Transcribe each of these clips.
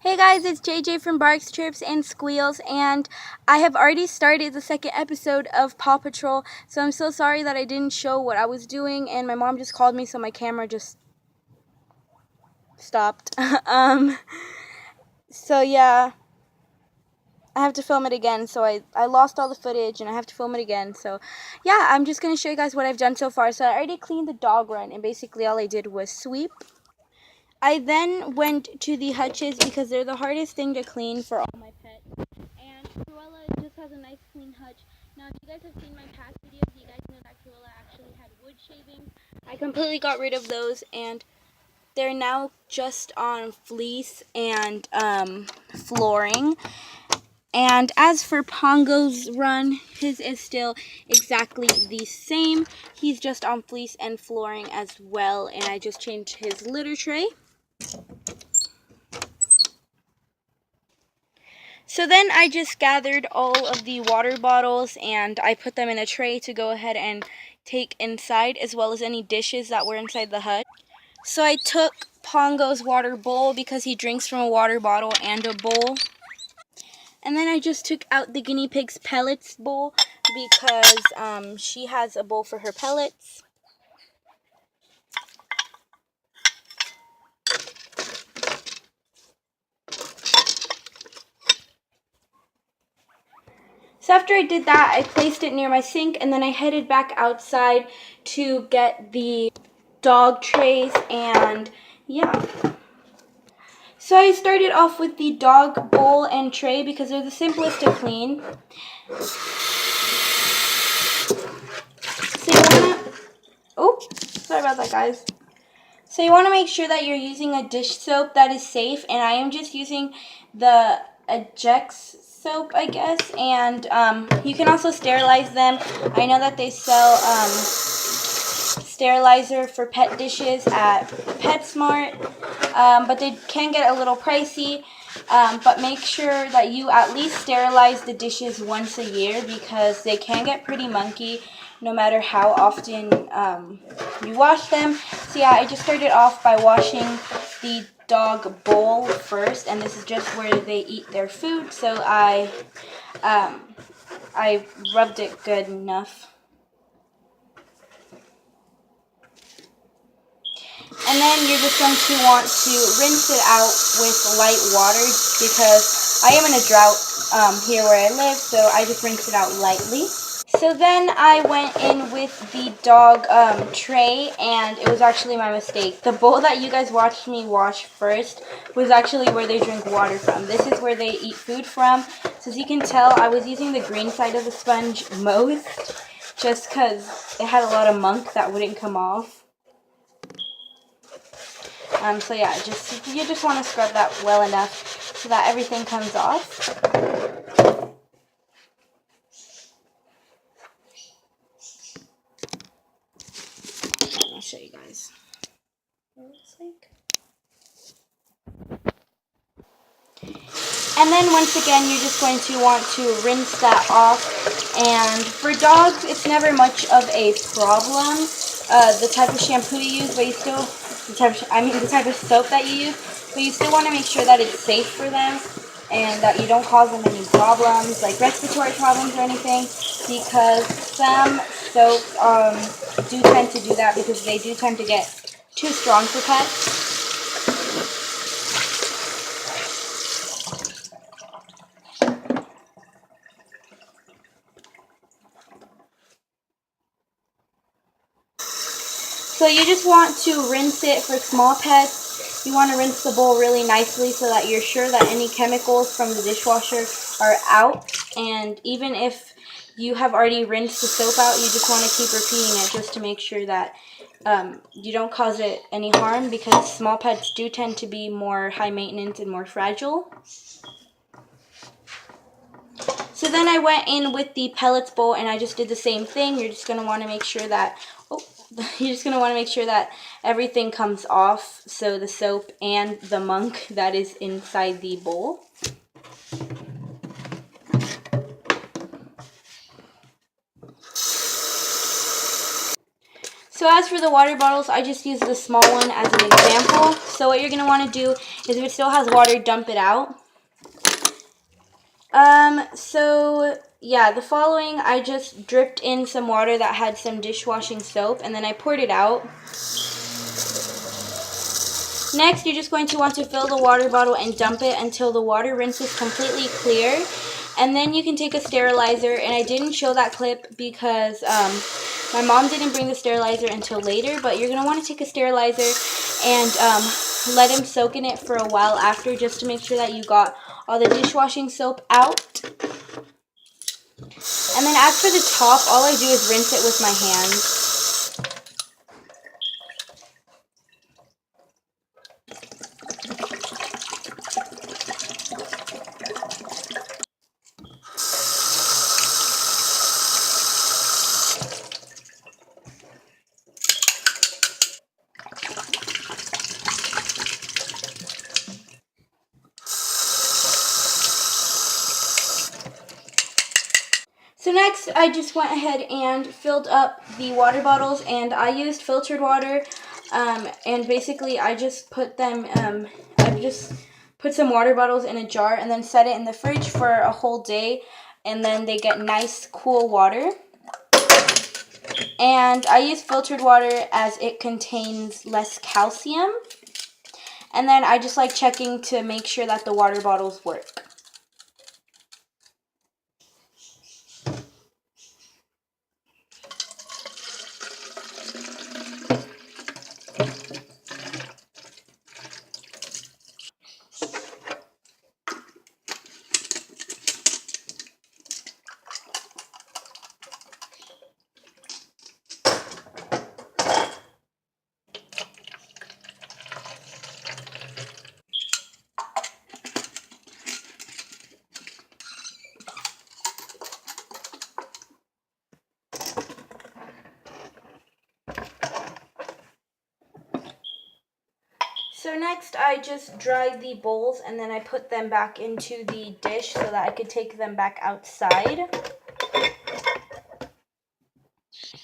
Hey guys, it's JJ from Barks, Trips, and Squeals, and I have already started the second episode of Paw Patrol, so I'm so sorry that I didn't show what I was doing, and my mom just called me, so my camera just stopped. So yeah, I have to film it again, so I lost all the footage, and I have to film it again, so yeah, I'm just going to show you guys what I've done so far. So I already cleaned the dog run, and basically all I did was sweep. I then went to the hutches because they're the hardest thing to clean for all my pets. And Cruella just has a nice clean hutch. Now, if you guys have seen my past videos, you guys know that Cruella actually had wood shavings. I completely got rid of those, and they're now just on fleece and flooring. And as for Pongo's run, his is still exactly the same. He's just on fleece and flooring as well, and I just changed his litter tray. So then I just gathered all of the water bottles and I put them in a tray to go ahead and take inside, as well as any dishes that were inside the hut. So I took Pongo's water bowl because he drinks from a water bottle and a bowl. And then I just took out the guinea pig's pellets bowl because she has a bowl for her pellets. So after I did that, I placed it near my sink, and then I headed back outside to get the dog trays, and yeah. So I started off with the dog bowl and tray because they're the simplest to clean. So you wanna, sorry about that, guys. So you want to make sure that you're using a dish soap that is safe, and I am just using the Ajax soap, I guess, and you can also sterilize them. I know that they sell sterilizer for pet dishes at PetSmart, but they can get a little pricey, but make sure that you at least sterilize the dishes once a year because they can get pretty munky no matter how often you wash them. So yeah, I just started off by washing the dog bowl first, and this is just where they eat their food, so I rubbed it good enough. And then you're just going to want to rinse it out with light water because I am in a drought here where I live, so I just rinse it out lightly. So then I went in with the dog tray, and it was actually my mistake. The bowl that you guys watched me wash first was actually where they drink water from. This is where they eat food from. So as you can tell, I was using the green side of the sponge most just because it had a lot of muck that wouldn't come off. So yeah, you just want to scrub that well enough so that everything comes off. I'll show you guys what it looks like. And then once again, you're just going to want to rinse that off. And for dogs, it's never much of a problem, the type of shampoo you use, but you still, the type of soap that you use, but you still want to make sure that it's safe for them and that you don't cause them any problems, like respiratory problems or anything, because some soaps do tend to do that because they do tend to get too strong for pets. So you just want to rinse it for small pets. You want to rinse the bowl really nicely so that you're sure that any chemicals from the dishwasher are out. And even if you have already rinsed the soap out, you just want to keep repeating it just to make sure that you don't cause it any harm, because small pets do tend to be more high maintenance and more fragile. So then I went in with the pellets bowl and I just did the same thing. You're just going to want to make sure that everything comes off, so the soap and the muck that is inside the bowl. So as for the water bottles, I just used the small one as an example. So what you're going to want to do is if it still has water, dump it out. So yeah, the following, I just dripped in some water that had some dishwashing soap, and then I poured it out. Next, you're just going to want to fill the water bottle and dump it until the water rinses completely clear. And then you can take a sterilizer, and I didn't show that clip because my mom didn't bring the sterilizer until later, but you're going to want to take a sterilizer and let him soak in it for a while after, just to make sure that you got all the dishwashing soap out. And then as for the top, all I do is rinse it with my hands. So next, I just went ahead and filled up the water bottles, and I used filtered water, and basically I just put them, I just put some water bottles in a jar and then set it in the fridge for a whole day, and then they get nice, cool water. And I use filtered water as it contains less calcium, and then I just like checking to make sure that the water bottles work. So next, I just dried the bowls and then I put them back into the dish so that I could take them back outside.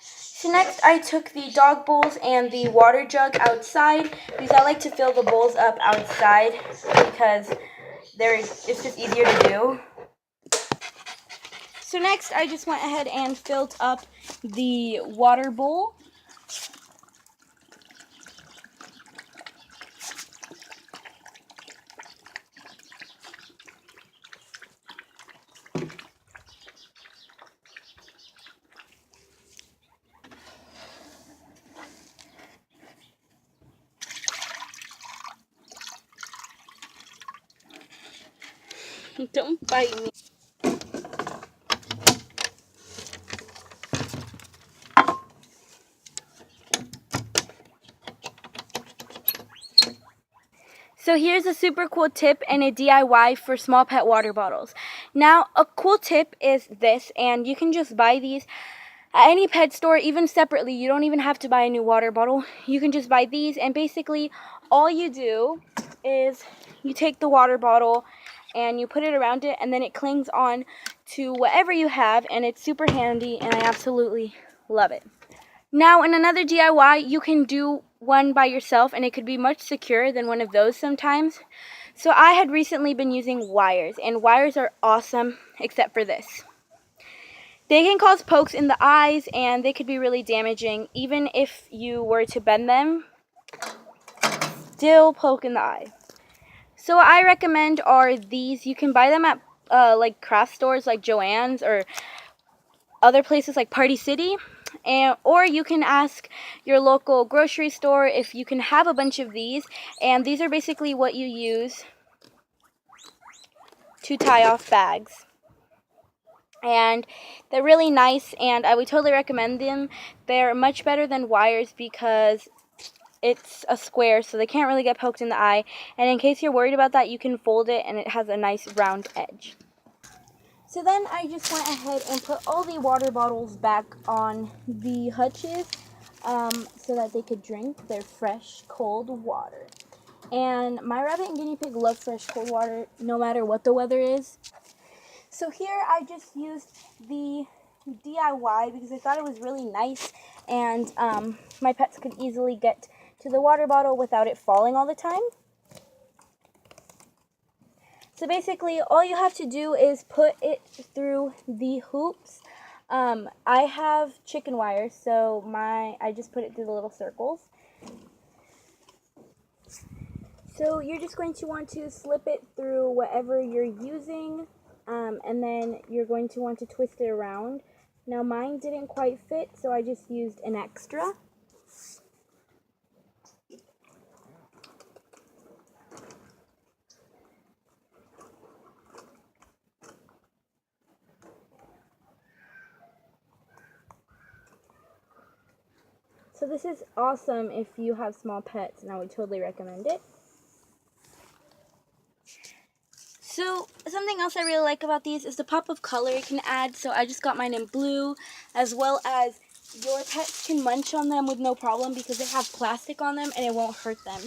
So next, I took the dog bowls and the water jug outside because I like to fill the bowls up outside because it's just easier to do. So next, I just went ahead and filled up the water bowl. Don't bite me. So here's a super cool tip and a DIY for small pet water bottles. Now, a cool tip is this, and you can just buy these at any pet store, even separately. You don't even have to buy a new water bottle. You can just buy these, and basically all you do is you take the water bottle and you put it around it, and then it clings on to whatever you have, and it's super handy, and I absolutely love it. Now, in another DIY, you can do one by yourself, and it could be much secure than one of those sometimes. So I had recently been using wires, and wires are awesome, except for this. They can cause pokes in the eyes, and they could be really damaging. Even if you were to bend them, still poke in the eye. So what I recommend are these. You can buy them at like craft stores like Joann's or other places like Party City. Or you can ask your local grocery store if you can have a bunch of these. And these are basically what you use to tie off bags. And they're really nice, and I would totally recommend them. They're much better than wires because it's a square, so they can't really get poked in the eye. And in case you're worried about that, you can fold it, and it has a nice round edge. So then I just went ahead and put all the water bottles back on the hutches so that they could drink their fresh, cold water. And my rabbit and guinea pig love fresh, cold water no matter what the weather is. So here I just used the DIY because I thought it was really nice, and my pets could easily get to the water bottle without it falling all the time. So basically, all you have to do is put it through the hoops. I have chicken wire, so I just put it through the little circles. So you're just going to want to slip it through whatever you're using, and then you're going to want to twist it around. Now mine didn't quite fit, so I just used an extra. So this is awesome if you have small pets, and I would totally recommend it. So something else I really like about these is the pop of color you can add. So I just got mine in blue, as well as your pets can munch on them with no problem because they have plastic on them and it won't hurt them.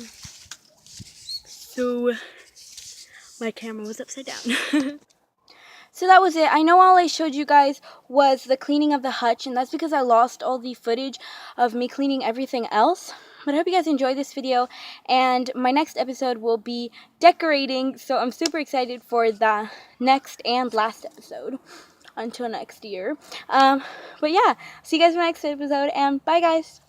So my camera was upside down. So that was it. I know all I showed you guys was the cleaning of the hutch, and that's because I lost all the footage of me cleaning everything else. But I hope you guys enjoyed this video, and my next episode will be decorating, so I'm super excited for the next and last episode until next year. But yeah, see you guys in the next episode, and bye guys!